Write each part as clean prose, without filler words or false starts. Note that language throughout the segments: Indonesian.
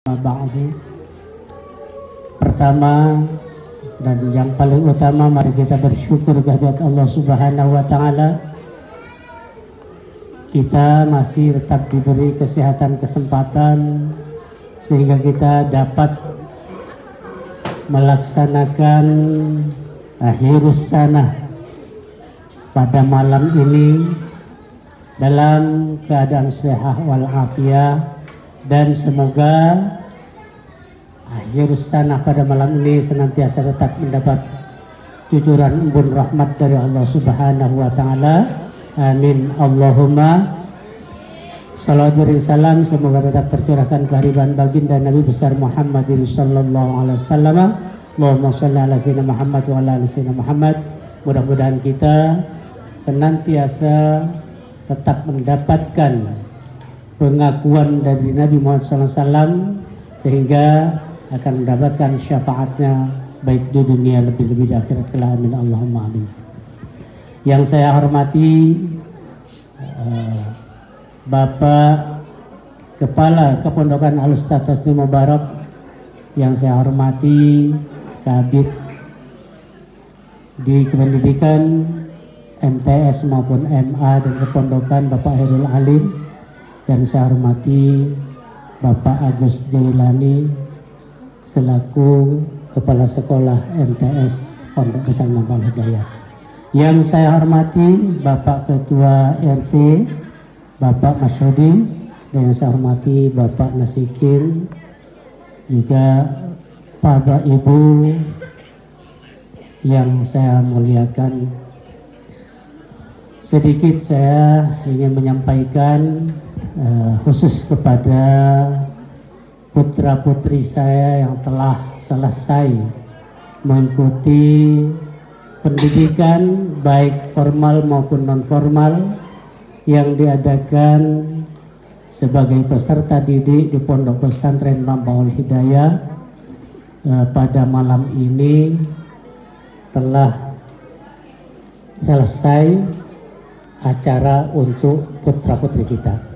Ba'du. Pertama dan yang paling utama, mari kita bersyukur kehadirat Allah Subhanahu wa Ta'ala. Kita masih tetap diberi kesehatan, kesempatan sehingga kita dapat melaksanakan akhirus sanah pada malam ini dalam keadaan sehat walafiat. Dan semoga akhir sana pada malam ini senantiasa tetap mendapat cucuran embun rahmat dari Allah Subhanahu wa Ta'ala. Amin Allahumma. Salawat salam semoga tetap tercurahkan kehadiran baginda Nabi besar Muhammadin sallallahu alaihi wasallam. Allahumma shalli ala sayyidina Muhammad wa ala ali sayyidina Muhammad. Mudah-mudahan kita senantiasa tetap mendapatkan pengakuan dari Nabi Muhammad SAW sehingga akan mendapatkan syafaatnya baik di dunia lebih-lebih di akhirat kelak. Amin Allahumma amin. Yang saya hormati Bapak Kepala Kepondokan Al-Ustaz Husni Mubarak, yang saya hormati Kabid di Kependidikan MTS maupun MA dan Kepondokan Bapak Hairul Alim, dan saya hormati Bapak Agus Jailani selaku Kepala Sekolah MTS Pondok Pesantren Mambaul Hidayah. Yang saya hormati Bapak Ketua RT Bapak Masyudi, dan yang saya hormati Bapak Nasikin, juga Bapak Ibu yang saya muliakan. Sedikit saya ingin menyampaikan khusus kepada putra-putri saya yang telah selesai mengikuti pendidikan baik formal maupun non formal yang diadakan sebagai peserta didik di Pondok Pesantren Mambaul Hidayah. Pada malam ini telah selesai acara untuk putra-putri kita.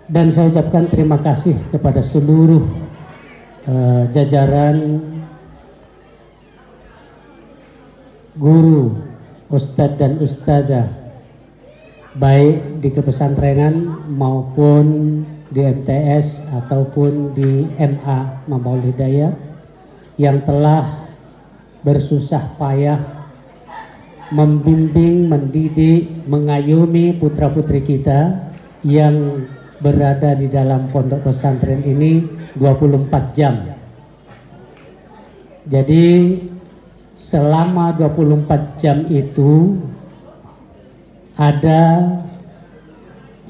Dan saya ucapkan terima kasih kepada seluruh jajaran guru, ustadz dan ustadzah baik di kepesantrenan maupun di MTS ataupun di MA Mambaul Hidayah yang telah bersusah payah membimbing, mendidik, mengayomi putra-putri kita yang berada di dalam pondok pesantren ini 24 jam. Jadi selama 24 jam itu ada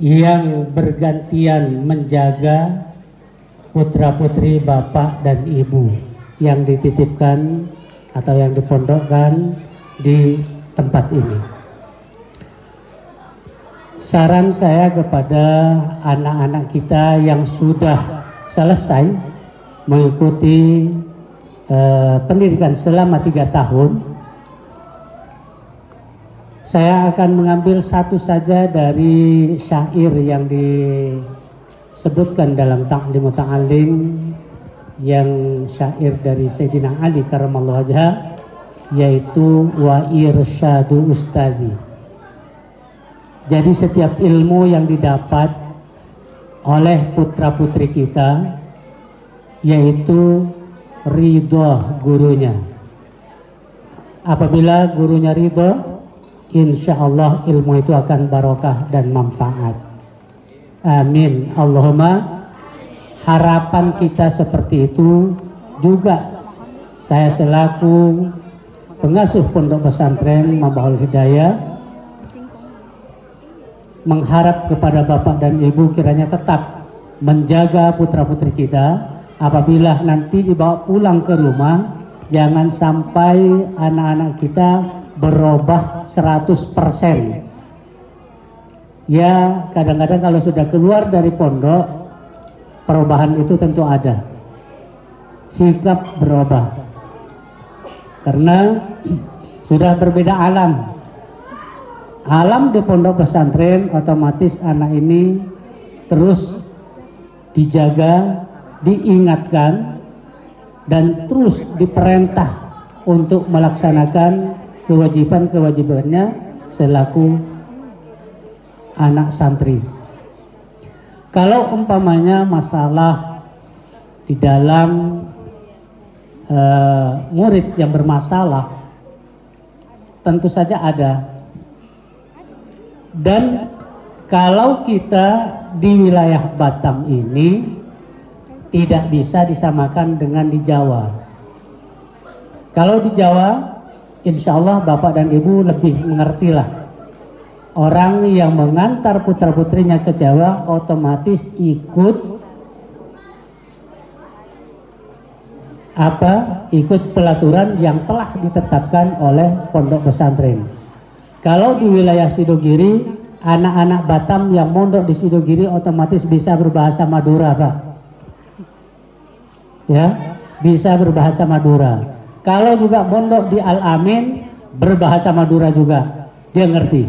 yang bergantian menjaga putra-putri bapak dan ibu yang dititipkan atau yang dipondokkan di tempat ini. Saran saya kepada anak-anak kita yang sudah selesai mengikuti pendidikan selama 3 tahun, saya akan mengambil satu saja dari syair yang disebutkan dalam Ta'lim Muta'allim, yang syair dari Sayyidina Ali Karamallahu wajhah, yaitu wa irsyadu ustadi. Jadi setiap ilmu yang didapat oleh putra-putri kita, yaitu ridho gurunya. Apabila gurunya ridho, insya Allah ilmu itu akan barokah dan manfaat. Amin Allahumma. Harapan kita seperti itu juga. Saya selaku pengasuh Pondok Pesantren Mambaul Hidayah mengharap kepada bapak dan ibu kiranya tetap menjaga putra-putri kita. Apabila nanti dibawa pulang ke rumah, jangan sampai anak-anak kita berubah 100%. Ya, kadang-kadang kalau sudah keluar dari pondok, perubahan itu tentu ada. Sikap berubah. Karena sudah berbeda alam. Alam di pondok pesantren, otomatis anak ini terus dijaga, diingatkan, dan terus diperintah untuk melaksanakan kewajiban-kewajibannya selaku anak santri. Kalau umpamanya masalah di dalam murid yang bermasalah, tentu saja ada. Dan kalau kita di wilayah Batam ini tidak bisa disamakan dengan di Jawa. Kalau di Jawa, insya Allah Bapak dan Ibu lebih mengertilah. Orang yang mengantar putra-putrinya ke Jawa otomatis ikut ikut pelaturan yang telah ditetapkan oleh pondok pesantren. Kalau di wilayah Sidogiri, anak-anak Batam yang mondok di Sidogiri otomatis bisa berbahasa Madura, Pak. Ya, bisa berbahasa Madura. Kalau juga mondok di Al-Amin, berbahasa Madura juga, dia ngerti.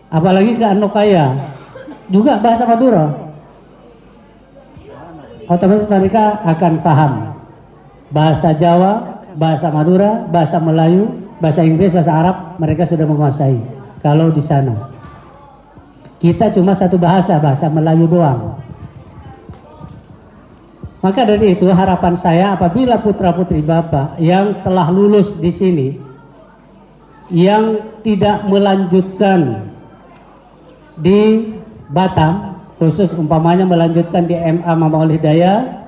Apalagi ke Anokaya, juga bahasa Madura. Otomatis mereka akan paham bahasa Jawa, bahasa Madura, bahasa Melayu, bahasa Inggris, bahasa Arab, mereka sudah menguasai. Kalau di sana kita cuma satu bahasa Melayu doang. Maka dari itu harapan saya apabila putra-putri Bapak yang setelah lulus di sini yang tidak melanjutkan di Batam, khusus umpamanya melanjutkan di MA Mamahul Hidayah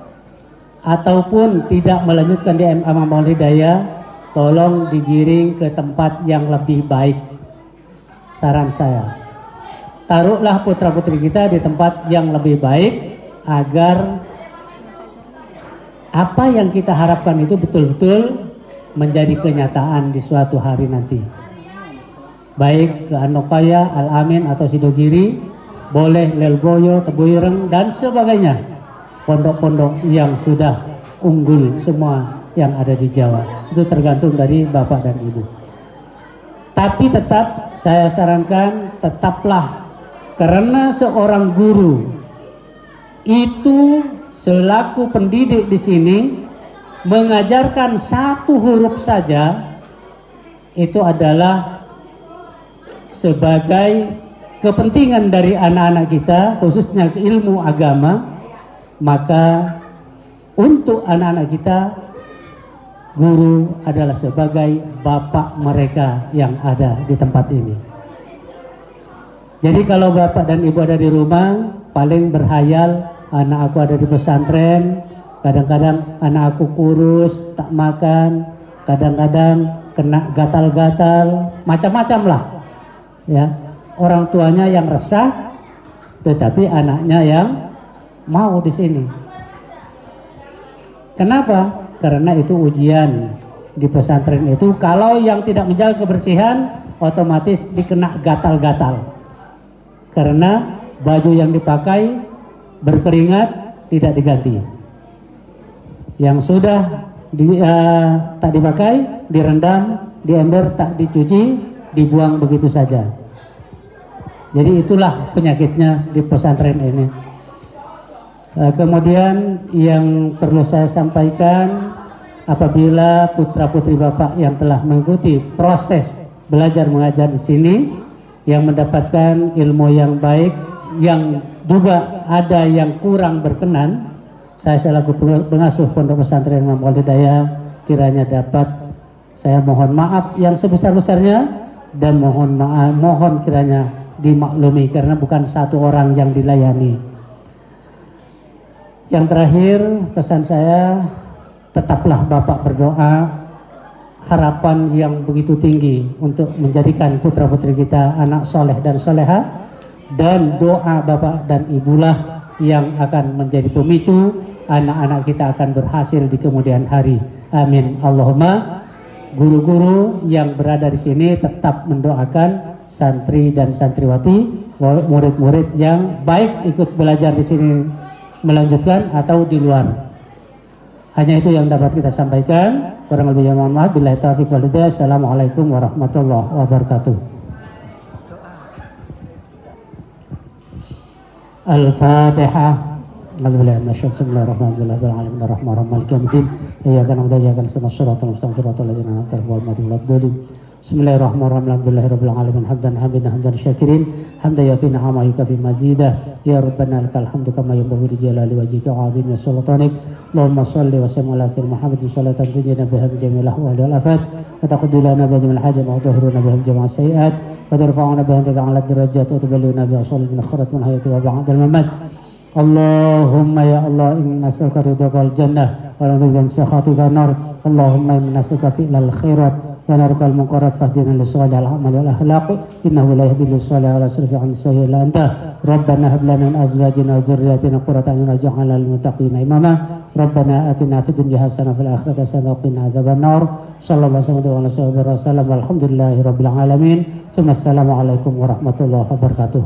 ataupun tidak melanjutkan di MA Mamahul Hidayah, tolong digiring ke tempat yang lebih baik. Saran saya, taruhlah putra-putri kita di tempat yang lebih baik agar apa yang kita harapkan itu betul-betul menjadi kenyataan di suatu hari nanti. Baik ke Anokaya, Al-Amin atau Sidogiri, boleh Lelboyo, Tebuireng dan sebagainya. Pondok-pondok yang sudah unggul semua yang ada di Jawa. Itu tergantung dari Bapak dan Ibu. Tapi tetap saya sarankan tetaplah, karena seorang guru itu selaku pendidik di sini mengajarkan satu huruf saja itu adalah sebagai kepentingan dari anak-anak kita, khususnya ilmu agama. Maka untuk anak-anak kita, guru adalah sebagai bapak mereka yang ada di tempat ini. Jadi kalau bapak dan ibu ada di rumah, paling berhayal anak aku ada di pesantren, kadang-kadang anak aku kurus, tak makan, kadang-kadang kena gatal-gatal, macam-macam lah. Ya, orang tuanya yang resah, tetapi anaknya yang mau di sini. Kenapa? Karena itu ujian di pesantren itu. Kalau yang tidak menjaga kebersihan, otomatis dikena gatal-gatal. Karena baju yang dipakai berkeringat tidak diganti, yang sudah tak dipakai direndam di ember, tak dicuci, dibuang begitu saja. Jadi itulah penyakitnya di pesantren ini. Kemudian yang perlu saya sampaikan, apabila putra-putri Bapak yang telah mengikuti proses belajar mengajar di sini, yang mendapatkan ilmu yang baik, yang juga ada yang kurang berkenan, saya selaku pengasuh Pondok Pesantren Mamahul Hidayah kiranya dapat saya mohon maaf yang sebesar-besarnya, dan mohon kiranya dimaklumi karena bukan satu orang yang dilayani. Yang terakhir pesan saya, tetaplah Bapak berdoa, harapan yang begitu tinggi untuk menjadikan putra-putri kita anak soleh dan soleha. Dan doa Bapak dan Ibulah yang akan menjadi pemicu anak-anak kita akan berhasil di kemudian hari. Amin. Allahumma. Guru-guru yang berada di sini tetap mendoakan santri dan santriwati, murid-murid yang baik ikut belajar di sini melanjutkan atau di luar. Hanya itu yang dapat kita sampaikan. Kurang lebihnya mohon maaf. Billahi taufiq wal hidayah. Assalamualaikum warahmatullahi wabarakatuh. Al-Fatihah. Alhamdulillah, bismillahirrahmanirrahim, alhamdulillahirrahmanirrahim, maliki yaumiddin, iyyaka na'budu wa iyyaka nasta'in, shiratal mustaqim, shiratal ladzina an'amta 'alaihim. Bismillahirrahmanirrahim, alhamdulillahirabbil alamin, hamdan syakirin, hamdan yafi ni'amahu yukafi mazidah, ya rabbana lakal hamdu kama yanbaghi li jalali wajhika wa 'azimi sultanik. Allahumma shalli wa sallim ala sayyidina Muhammadin salatan tunjina biha min jami'il ahwali wal afat wa taqdi lana biha jami'al hajat wa tudhhiruna biha jami'as sayyi'at wa tarfa'una biha ala darajat wa tuballighuna biha salih min khairat min hayati wa ba'dal mamat. Allahumma ya Allah, inna nas'aluka ridhaka wal jannah wa na'udzu min sakhatika nar. Allahumma inna nas'aluka fi'lal khairat wa narkal munkarat fahdina li shalihil a'mal wal akhlaq innahu la yahdi lis salih wa la yusrifu an sayyi illa anta. Rabbana hab lana min azwajina wa dhurriyyatina qurrata a'yun waj'alna lil muttaqina imama. Rabbana atina fid dunya hasanah wa fil akhirati hasanah wa qina adzaban nar. Sallallahu alaihi wasallam walhamdulillahi rabbil alamin. Assalamualaikum warahmatullahi wabarakatuh.